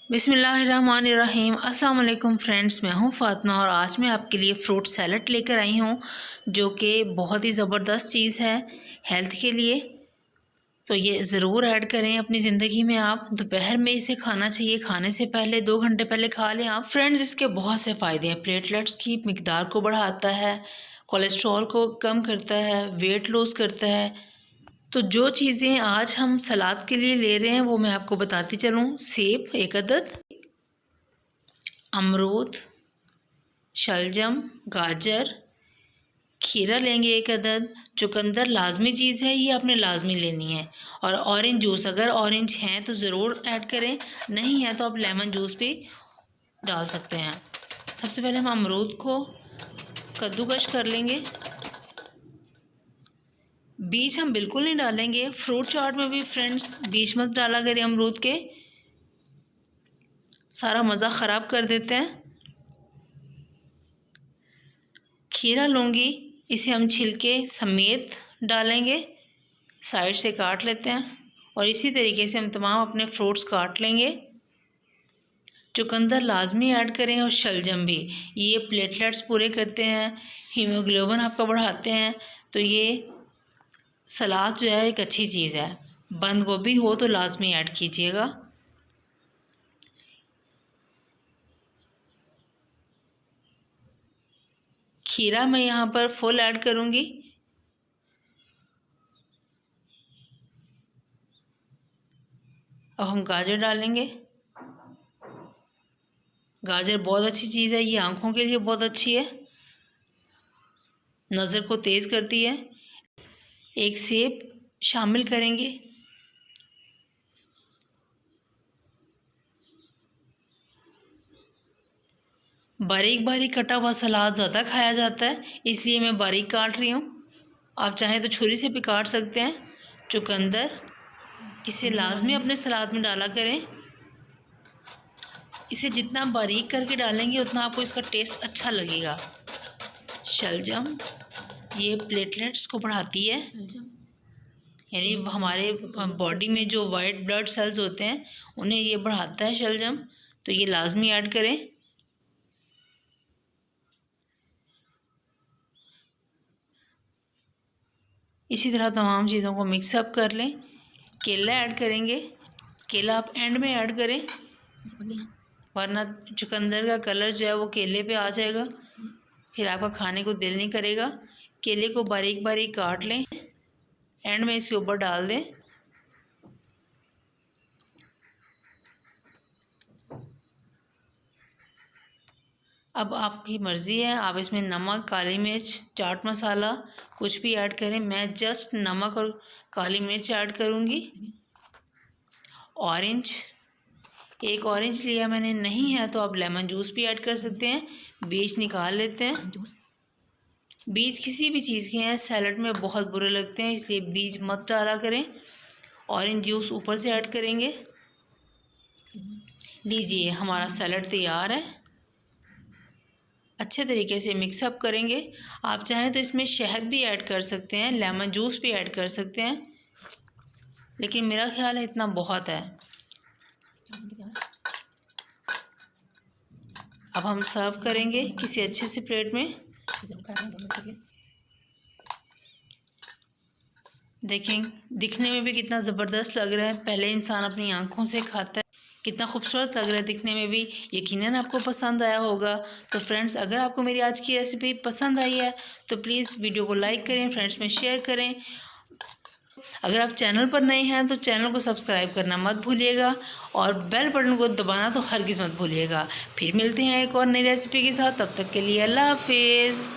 बिस्मिल्लाहिर्रहमानिर्रहीम। अस्सलाम वालेकुम फ्रेंड्स, मैं हूं फ़ातिमा और आज मैं आपके लिए फ़्रूट सैलड लेकर आई हूं जो कि बहुत ही ज़बरदस्त चीज़ है हेल्थ के लिए। तो ये ज़रूर ऐड करें अपनी ज़िंदगी में। आप दोपहर में इसे खाना चाहिए, खाने से पहले 2 घंटे पहले खा लें आप। फ्रेंड्स, इसके बहुत से फ़ायदे हैं। प्लेटलेट्स की मिकदार को बढ़ाता है, कोलेस्ट्रॉल को कम करता है, वेट लॉस करता है। तो जो चीज़ें आज हम सलाद के लिए ले रहे हैं वो मैं आपको बताती चलूँ। सेब 1 अदद, अमरूद, शलजम, गाजर, खीरा लेंगे 1 अदद। चुकंदर लाजमी चीज़ है, ये आपने लाजमी लेनी है। और ऑरेंज जूस, अगर ऑरेंज हैं तो ज़रूर ऐड करें, नहीं है तो आप लेमन जूस भी डाल सकते हैं। सबसे पहले हम अमरूद को कद्दूकश कर लेंगे। बीज हम बिल्कुल नहीं डालेंगे। फ्रूट चाट में भी फ्रेंड्स बीज मत डाला करें अमरूद के, सारा मज़ा ख़राब कर देते हैं। खीरा लूँगी, इसे हम छिलके समेत डालेंगे, साइड से काट लेते हैं और इसी तरीके से हम तमाम अपने फ्रूट्स काट लेंगे। चुकंदर लाजमी ऐड करें और शलजम भी, ये प्लेटलेट्स पूरे करते हैं, हीमोग्लोबिन आपका बढ़ाते हैं। तो ये सलाद जो है एक अच्छी चीज़ है। बंद गोभी हो तो लाजमी ऐड कीजिएगा। खीरा मैं यहाँ पर फुल ऐड करूँगी। अब हम गाजर डालेंगे। गाजर बहुत अच्छी चीज़ है, ये आँखों के लिए बहुत अच्छी है, नज़र को तेज़ करती है। एक सेब शामिल करेंगे। बारीक बारीक कटा हुआ सलाद ज़्यादा खाया जाता है, इसलिए मैं बारीक काट रही हूँ। आप चाहें तो छुरी से भी काट सकते हैं। चुकंदर, इसे लाजमी अपने सलाद में डाला करें। इसे जितना बारीक करके डालेंगे उतना आपको इसका टेस्ट अच्छा लगेगा। शलजम, ये प्लेटलेट्स को बढ़ाती है, यानी हमारे बॉडी में जो वाइट ब्लड सेल्स होते हैं उन्हें ये बढ़ाता है शलजम, तो ये लाजमी ऐड करें। इसी तरह तमाम चीज़ों को मिक्सअप कर लें। केला ऐड करेंगे, केला आप एंड में ऐड करें वरना चुकंदर का कलर जो है वो केले पे आ जाएगा, फिर आपका खाने को दिल नहीं करेगा। केले को बारीक बारीक काट लें, एंड में इसके ऊपर डाल दें। अब आपकी मर्ज़ी है, आप इसमें नमक, काली मिर्च, चाट मसाला कुछ भी ऐड करें। मैं जस्ट नमक और काली मिर्च ऐड करूँगी। ऑरेंज, 1 ऑरेंज लिया मैंने, नहीं है तो आप लेमन जूस भी ऐड कर सकते हैं। बीज निकाल लेते हैं। बीज किसी भी चीज़ के हैं सैलड में बहुत बुरे लगते हैं, इसलिए बीज मत डाला करें। ऑरेंज जूस ऊपर से ऐड करेंगे। लीजिए, हमारा सैलड तैयार है। अच्छे तरीके से मिक्सअप करेंगे। आप चाहें तो इसमें शहद भी ऐड कर सकते हैं, लेमन जूस भी ऐड कर सकते हैं, लेकिन मेरा ख्याल है इतना बहुत है। अब हम सर्व करेंगे किसी अच्छे से प्लेट में। देखें, दिखने में भी कितना ज़बरदस्त लग रहा है। पहले इंसान अपनी आंखों से खाता है, कितना खूबसूरत लग रहा है दिखने में भी। यकीनन आपको पसंद आया होगा। तो फ्रेंड्स, अगर आपको मेरी आज की रेसिपी पसंद आई है तो प्लीज़ वीडियो को लाइक करें, फ्रेंड्स में शेयर करें। अगर आप चैनल पर नए हैं तो चैनल को सब्सक्राइब करना मत भूलिएगा और बेल बटन को दबाना तो हरगिज़ मत भूलिएगा। फिर मिलते हैं एक और नई रेसिपी के साथ, तब तक के लिए अल्लाह हाफिज़।